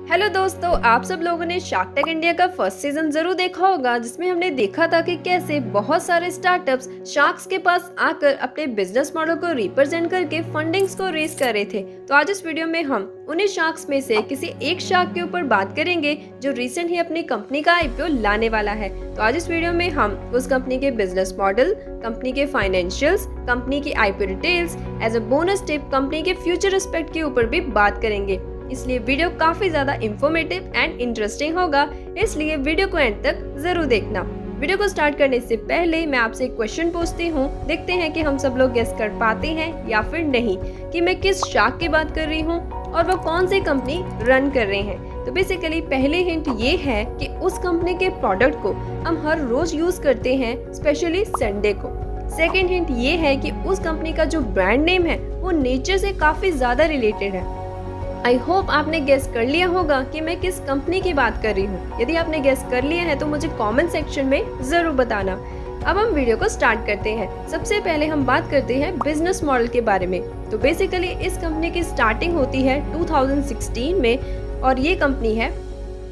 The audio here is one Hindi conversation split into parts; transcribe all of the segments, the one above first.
हेलो दोस्तों, आप सब लोगों ने शार्क टैंक इंडिया का फर्स्ट सीजन जरूर देखा होगा, जिसमें हमने देखा था कि कैसे बहुत सारे स्टार्टअप्स शार्क्स के पास आकर अपने बिजनेस मॉडल को रिप्रेजेंट करके फंडिंग्स को रेज कर रहे थे। तो आज इस वीडियो में हम उन्हीं शार्क्स में से किसी एक शार्क के ऊपर बात करेंगे जो रिसेंट ही अपनी कंपनी का आईपीओ लाने वाला है। तो आज इस वीडियो में हम उस कंपनी के बिजनेस मॉडल, कंपनी के फाइनेंशियल्स, कंपनी की IPO details, as a bonus tip company के फ्यूचर एस्पेक्ट के ऊपर भी बात करेंगे। इसलिए वीडियो काफी ज्यादा इंफॉर्मेटिव एंड इंटरेस्टिंग होगा, इसलिए वीडियो को एंड तक जरूर देखना। वीडियो को स्टार्ट करने से पहले मैं आपसे एक क्वेश्चन पूछती हूँ, देखते हैं कि हम सब लोग गेस कर पाते हैं या फिर नहीं कि मैं किस शार्क की बात कर रही हूँ और वो कौन सी कंपनी रन कर रहे हैं। तो बेसिकली पहले हिंट ये है कि उस कंपनी के प्रोडक्ट को हम हर रोज यूज करते हैं, स्पेशली संडे को। सेकेंड हिंट ये है कि उस कंपनी का जो ब्रांड नेम है वो नेचर से काफी ज्यादा रिलेटेड है। आई होप आपने गेस कर लिया होगा कि मैं किस कंपनी की बात कर रही हूँ। यदि आपने गेस कर लिया है तो मुझे कमेंट सेक्शन में जरूर बताना। अब हम वीडियो को स्टार्ट करते हैं। सबसे पहले हम बात करते हैं बिजनेस मॉडल के बारे में। तो बेसिकली इस कंपनी की स्टार्टिंग होती है 2016 में और ये कंपनी है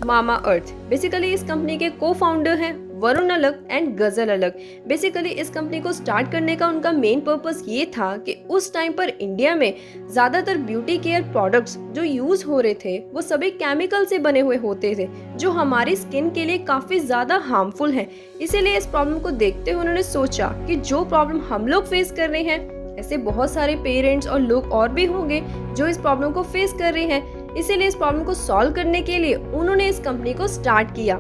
मामा अर्थ। बेसिकली इस कंपनी के को फाउंडर हैं वरुण अलग एंड गजल अलग। बेसिकली इस कंपनी को स्टार्ट करने का उनका मेन पर्पस ये था कि उस टाइम पर इंडिया में ज्यादातर ब्यूटी केयर प्रोडक्ट्स जो यूज हो रहे थे वो सभी केमिकल से बने हुए होते थे, जो हमारी स्किन के लिए काफी ज्यादा हार्मफुल है। इसीलिए इस प्रॉब्लम को देखते हुए उन्होंने सोचा कि जो प्रॉब्लम हम लोग फेस कर रहे हैं, ऐसे बहुत सारे पेरेंट्स और लोग और भी होंगे जो इस प्रॉब्लम को फेस कर रहे हैं। इसीलिए इस प्रॉब्लम को सॉल्व करने के लिए उन्होंने इस कंपनी को स्टार्ट किया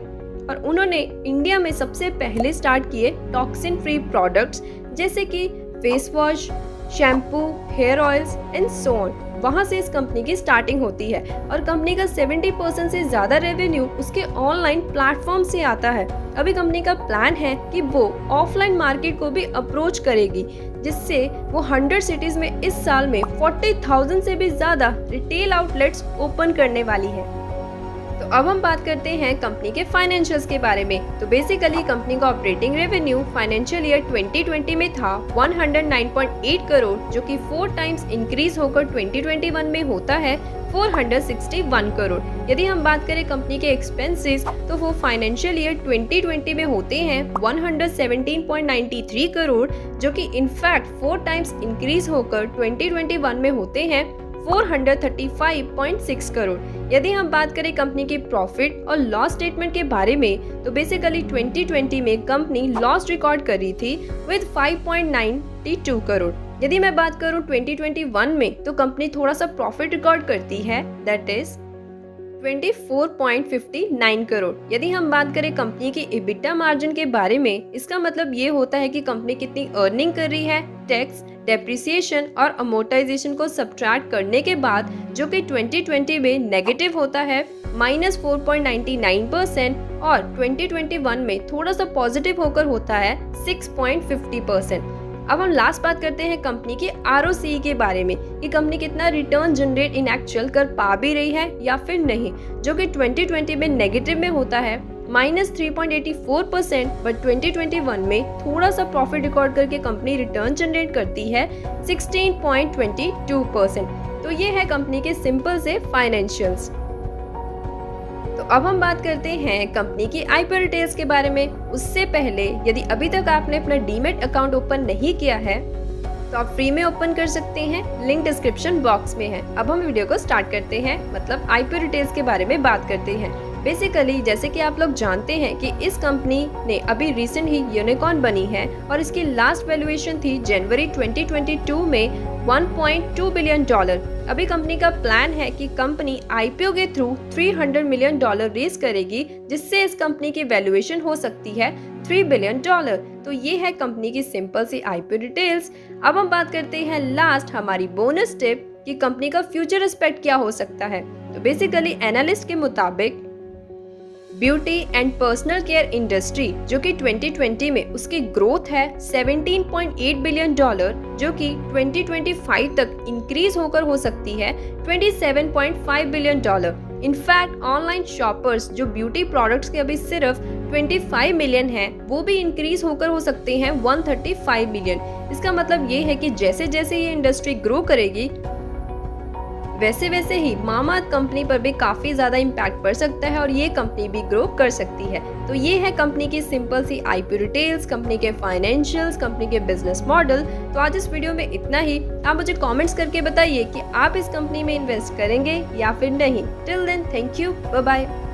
और उन्होंने इंडिया में सबसे पहले स्टार्ट किए टॉक्सिन फ्री प्रोडक्ट्स, जैसे कि face wash, shampoo, hair oils and so on. वहां से इस कंपनी की स्टार्टिंग होती है और कंपनी का 70% से ज्यादा रेवेन्यू उसके ऑनलाइन प्लेटफॉर्म से आता है। अभी कंपनी का प्लान है कि वो ऑफलाइन मार्केट को भी अप्रोच करेगी, जिससे वो 100 सिटीज में इस साल में 40,000 से भी ज्यादा रिटेल आउटलेट्स ओपन करने वाली है। तो अब हम बात करते हैं कंपनी के फाइनेंशियल्स के बारे में। तो बेसिकली कंपनी का ऑपरेटिंग रेवेन्यू फाइनेंशियल ईयर 2020 में था 109.8 करोड़, जो कि 4 टाइम्स इंक्रीज होकर 2021 में होता है 461 करोड़। यदि हम बात करें कंपनी के एक्सपेंसेस, तो वो फाइनेंशियल ईयर 2020 में होते हैं 117.93 करोड़, जो कि इनफैक्ट 4 टाइम्स इंक्रीज होकर 2021 में होते हैं 435.6 करोड़। यदि हम बात करें कंपनी के प्रॉफिट और लॉस स्टेटमेंट के बारे में, तो बेसिकली 2020 में कंपनी लॉस रिकॉर्ड करी थी विद 5.92 करोड़। यदि मैं बात करूं 2021 में, तो कंपनी थोड़ा सा प्रॉफिट रिकॉर्ड करती है, दैट इज 24.59 करोड़। यदि हम बात करें कंपनी की EBITDA मार्जिन के बारे में, इसका मतलब ये होता है कि कंपनी कितनी अर्निंग कर रही है टैक्स, डेप्रिसिएशन और अमोर्टाइजेशन को सब्ट्रैक्ट करने के बाद, जो कि 2020 में नेगेटिव होता है -4.99% और 2021 में थोड़ा सा पॉजिटिव होकर होता है 6.50%। अब हम लास्ट बात करते हैं कंपनी की ROCE के बारे में कि कंपनी कितना रिटर्न जनरेट इन एक्चुअल कर पा भी रही है या फिर नहीं, जो कि 2020 में नेगेटिव में होता है -3.84%, बट 2021 में थोड़ा सा प्रॉफिट रिकॉर्ड करके कंपनी रिटर्न जनरेट करती है 16.22%। तो ये है कंपनी के सिंपल से फाइनेंशियल्स। तो अब हम बात करते हैं कंपनी की आईपीओ डिटेल्स के बारे में। उससे पहले यदि अभी तक आपने अपना डीमैट अकाउंट ओपन नहीं किया है, तो आप फ्री में ओपन कर सकते हैं, लिंक डिस्क्रिप्शन बॉक्स में है। अब हम वीडियो को स्टार्ट करते हैं, मतलब आईपीओ डिटेल्स के बारे में बात करते हैं। बेसिकली जैसे कि आप लोग जानते हैं कि इस कंपनी ने अभी रिसेंट ही यूनिकॉर्न बनी है और इसकी लास्ट वैल्यूएशन थी जनवरी 2022 में $1.2 बिलियन। अभी कंपनी का प्लान है कि कंपनी आईपीओ के थ्रू $300 मिलियन रेज करेगी, जिससे इस कंपनी की वैल्यूएशन हो सकती है $3 बिलियन। तो ये है कंपनी की सिंपल सी आईपीओ डिटेल्स। अब हम बात करते हैं लास्ट हमारी बोनस टिप कि कंपनी का फ्यूचर एस्पेक्ट क्या हो सकता है। तो बेसिकली एनालिस्ट के मुताबिक beauty and personal care industry, जो कि 2020 में उसकी ग्रोथ है 17.8 बिलियन डॉलर, जो कि 2025 तक इंक्रीज होकर हो सकती है 27.5 billion dollar. In fact online shoppers जो ब्यूटी प्रोडक्ट्स के अभी सिर्फ 25 मिलियन हैं, वो भी इंक्रीज होकर हो सकते हैं 135 मिलियन। इसका मतलब ये है कि जैसे जैसे ये इंडस्ट्री ग्रो करेगी, वैसे वैसे ही मामाअर्थ कंपनी पर भी काफी ज्यादा इम्पैक्ट पड़ सकता है और ये कंपनी भी ग्रो कर सकती है। तो ये है कंपनी की सिंपल सी आईपी डिटेल्स, कंपनी के फाइनेंशियल्स, कंपनी के बिजनेस मॉडल। तो आज इस वीडियो में इतना ही। आप मुझे कमेंट्स करके बताइए कि आप इस कंपनी में इन्वेस्ट करेंगे या फिर नहीं। Till then, thank you, bye bye.